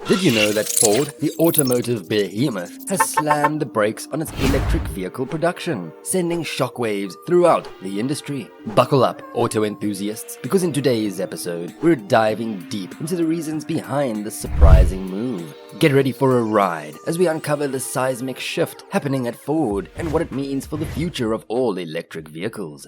Did you know that Ford, the automotive behemoth, has slammed the brakes on its electric vehicle production, sending shockwaves throughout the industry? Buckle up, auto enthusiasts, because in today's episode, we're diving deep into the reasons behind this surprising move. Get ready for a ride as we uncover the seismic shift happening at Ford and what it means for the future of all electric vehicles.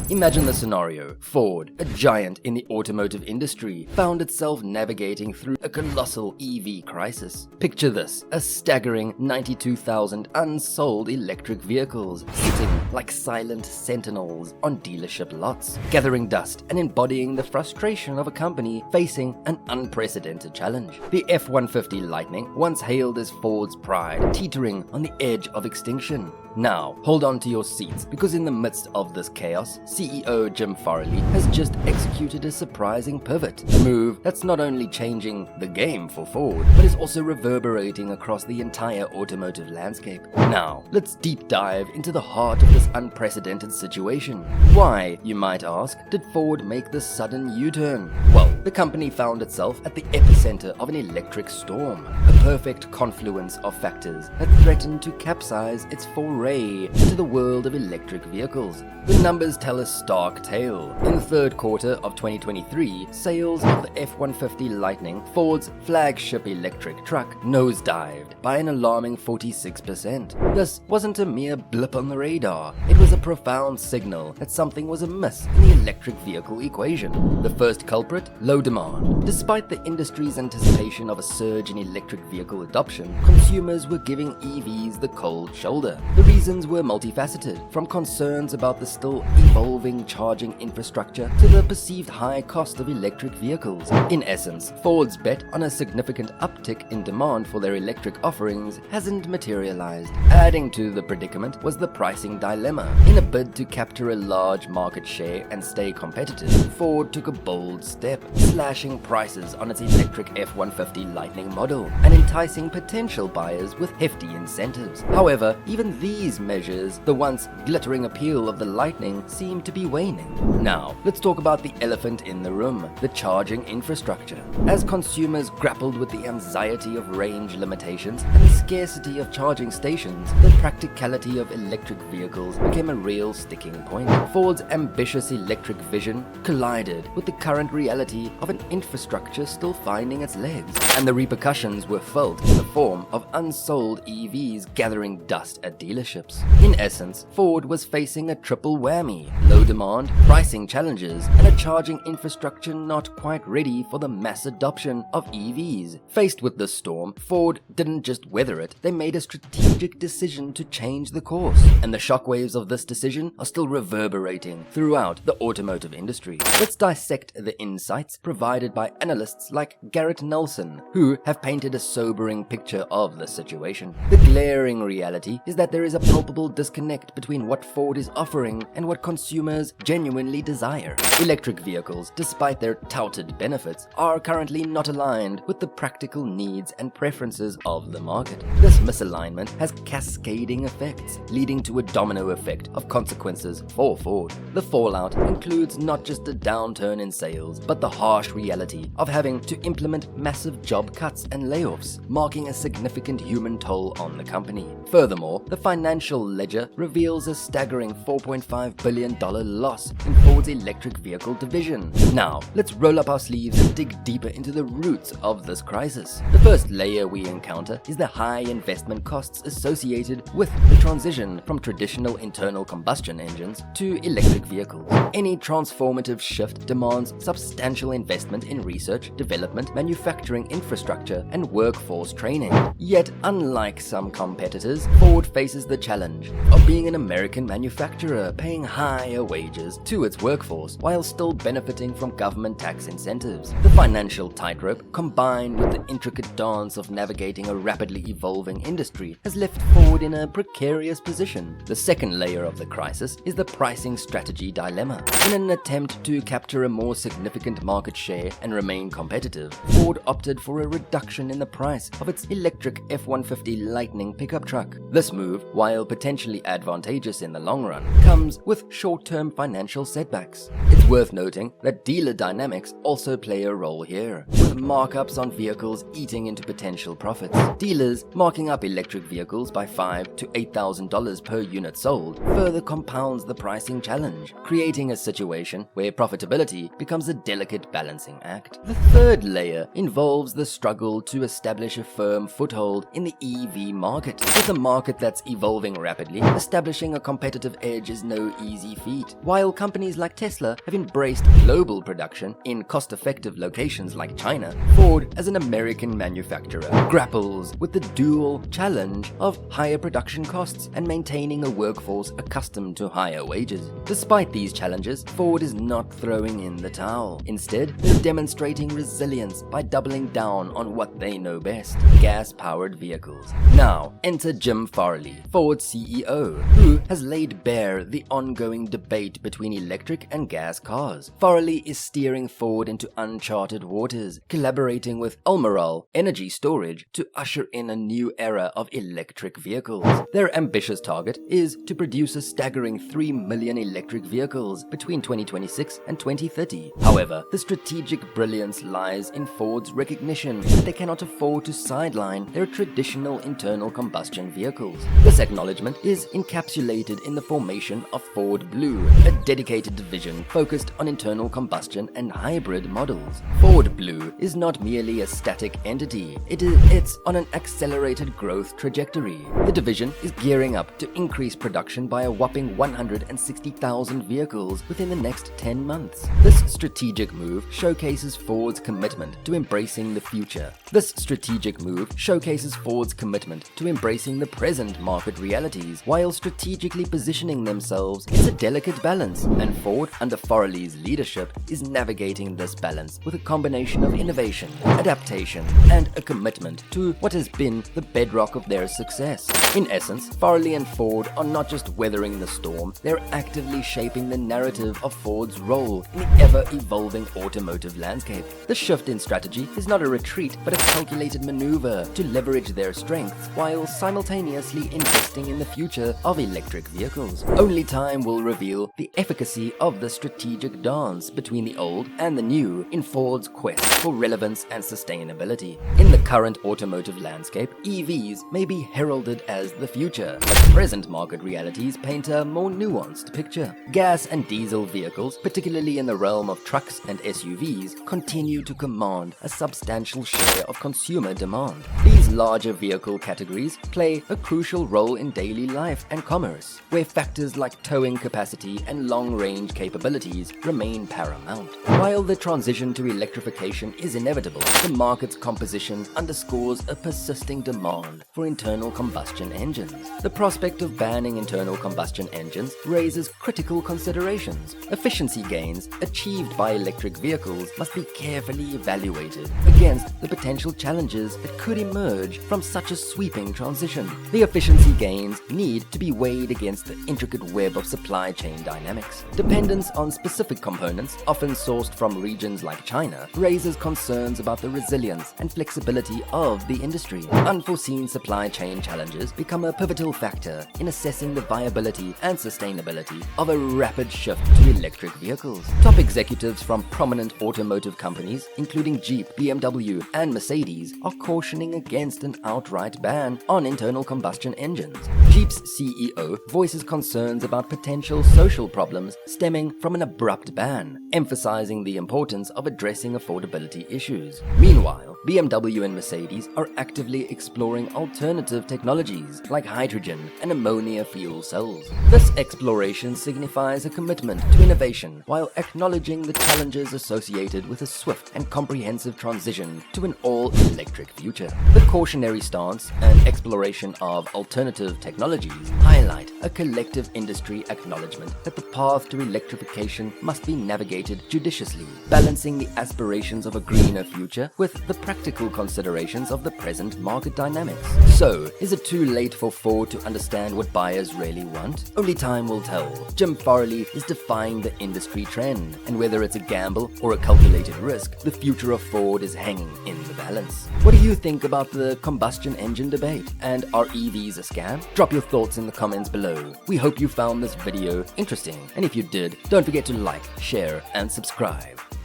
Imagine the scenario. Ford, a giant in the automotive industry, found itself navigating through a colossal EV crisis. Picture this, a staggering 92,000 unsold electric vehicles sitting like silent sentinels on dealership lots, gathering dust and embodying the frustration of a company facing an unprecedented challenge. The F-150 Lightning, once hailed as Ford's pride, teetering on the edge of extinction. Now, hold on to your seats, because in the midst of this chaos, CEO Jim Farley has just executed a surprising pivot, a move that's not only changing the game for Ford, but is also reverberating across the entire automotive landscape. Now, let's deep dive into the heart of this unprecedented situation. Why, you might ask, did Ford make this sudden U-turn? Well, the company found itself at the epicenter of an electric storm, a perfect confluence of factors that threatened to capsize its foray into the world of electric vehicles. The numbers tell a stark tale. In the third quarter of 2023, sales of the F-150 Lightning, Ford's flagship electric truck, nosedived by an alarming 46%. This wasn't a mere blip on the radar. It was a profound signal that something was amiss in the electric vehicle equation. The first culprit? Low demand. Despite the industry's anticipation of a surge in electric vehicle adoption, consumers were giving EVs the cold shoulder. The reasons were multifaceted, from concerns about the still evolving charging infrastructure to the perceived high cost of electric vehicles. In essence, Ford's bet on a significant uptick in demand for their electric offerings hasn't materialized. Adding to the predicament was the pricing dilemma. In a bid to capture a large market share and stay competitive, Ford took a bold step, slashing prices on its electric F-150 Lightning model and enticing potential buyers with hefty incentives. However, even these measures, the once glittering appeal of the Lightning, seem to be waning. Now, let's talk about the elephant in the room, the charging infrastructure. As consumers grappled with the anxiety of range limitations and the scarcity of charging stations, the practicality of electric vehicles became a real sticking point. Ford's ambitious electric vision collided with the current reality of an infrastructure still finding its legs, and the repercussions were felt in the form of unsold EVs gathering dust at dealerships. In essence, Ford was facing a triple whammy: low demand, pricing challenges, and a charging infrastructure not quite ready for the mass adoption of EVs. Faced with this storm, Ford didn't just weather it, they made a strategic decision to change the course. And the shockwaves of this decision are still reverberating throughout the automotive industry. Let's dissect the insights provided by analysts like Garrett Nelson, who have painted a sobering picture of the situation. The glaring reality is that there is a palpable disconnect between what Ford is offering and what consumers genuinely desire. Electric vehicles, despite their touted benefits, are currently not aligned with the practical needs and preferences of the market. This misalignment has cascading effects, leading to a domino effect of consequences for Ford. The fallout includes not just a downturn in sales, but the harsh reality of having to implement massive job cuts and layoffs, marking a significant human toll on the company. Furthermore, the financial ledger reveals a staggering $4.5 billion loss in Ford's electric vehicle division. Now, let's roll up our sleeves and dig deeper into the roots of this crisis. The first layer we encounter is the high investment costs associated with the transition from traditional internal combustion engines to electric vehicles. Any transformative shift demands substantial investment in research, development, manufacturing infrastructure, and workforce training. Yet, unlike some competitors, Ford faces the challenge of being an American manufacturer, paying higher wages to its workforce while still benefiting from government tax incentives. The financial tightrope, combined with the intricate dance of navigating a rapidly evolving industry, has left Ford in a precarious position. The second layer of the crisis is the pricing strategy dilemma. In an attempt to capture a more significant market share and remain competitive, Ford opted for a reduction in the price of its electric F-150 Lightning pickup truck. This move, while potentially advantageous in the long run, comes with short-term financial setbacks. Its worth noting that dealer dynamics also play a role here, with markups on vehicles eating into potential profits. Dealers marking up electric vehicles by $5,000 to $8,000 per unit sold further compounds the pricing challenge, creating a situation where profitability becomes a delicate balancing act. The third layer involves the struggle to establish a firm foothold in the EV market. With a market that's evolving rapidly, establishing a competitive edge is no easy feat. While companies like Tesla have embraced global production in cost-effective locations like China, Ford, as an American manufacturer, grapples with the dual challenge of higher production costs and maintaining a workforce accustomed to higher wages. Despite these challenges, Ford is not throwing in the towel. Instead, they're demonstrating resilience by doubling down on what they know best: gas-powered vehicles. Now, enter Jim Farley, Ford's CEO, who has laid bare the ongoing debate between electric and gas cars. Farley is steering Ford into uncharted waters, collaborating with Almirall Energy Storage to usher in a new era of electric vehicles. Their ambitious target is to produce a staggering 3 million electric vehicles between 2026 and 2030. However, the strategic brilliance lies in Ford's recognition that they cannot afford to sideline their traditional internal combustion vehicles. This acknowledgement is encapsulated in the formation of Ford Blue, a dedicated division focused on internal combustion and hybrid models. Ford Blue is not merely a static entity, it's on an accelerated growth trajectory. The division is gearing up to increase production by a whopping 160,000 vehicles within the next 10 months. This strategic move showcases Ford's commitment to embracing the future. This strategic move showcases Ford's commitment to embracing the present market realities while strategically positioning themselves. It's a delicate balance, and Ford, under Farley's leadership, is navigating this balance with a combination of innovation, adaptation, and a commitment to what has been the bedrock of their success. In essence, Farley and Ford are not just weathering the storm, they're actively shaping the narrative of Ford's role in the ever-evolving automotive landscape. The shift in strategy is not a retreat, but a calculated maneuver to leverage their strengths while simultaneously investing in the future of electric vehicles. Only time will reveal the efficacy of the strategic dance between the old and the new in Ford's quest for relevance and sustainability. In the current automotive landscape, EVs may be heralded as the future, but present market realities paint a more nuanced picture. Gas and diesel vehicles, particularly in the realm of trucks and SUVs, continue to command a substantial share of consumer demand. These larger vehicle categories play a crucial role in daily life and commerce, where factors like towing capacity and long-range capabilities remain paramount. While the transition to electrification is inevitable, the market's composition underscores a persisting demand for internal combustion engines. The prospect of banning internal combustion engines raises critical considerations. Efficiency gains achieved by electric vehicles must be carefully evaluated against the potential challenges that could emerge from such a sweeping transition. The efficiency gains need to be weighed against the intricate web of supply chain dynamics. Dependence on specific components, often sourced from regions like China, raises concerns about the resilience and flexibility of the industry. Unforeseen supply chain challenges become a pivotal factor in assessing the viability and sustainability of a rapid shift to electric vehicles. Top executives from prominent automotive companies, including Jeep, BMW, and Mercedes, are cautioning against an outright ban on internal combustion engines. Jeep's CEO voices concerns about potential social problems stemming from an abrupt ban, emphasizing the importance of addressing affordability issues. Meanwhile, BMW and Mercedes are actively exploring alternative technologies like hydrogen and ammonia fuel cells. This exploration signifies a commitment to innovation while acknowledging the challenges associated with a swift and comprehensive transition to an all-electric future. The cautionary stance and exploration of alternative technologies highlight a collective industry acknowledgement that the path to electrification must be navigated judiciously, balancing the aspirations of a greener future with the practical considerations of the present market dynamics. So, is it too late for Ford to understand what buyers really want? Only time will tell. Jim Farley is defying the industry trend, and whether it's a gamble or a calculated risk, the future of Ford is hanging in the balance. What do you think about the combustion engine debate? And are EVs a scam? Drop your thoughts in the comments below. below. We hope you found this video interesting, and if you did, don't forget to like, share, and subscribe.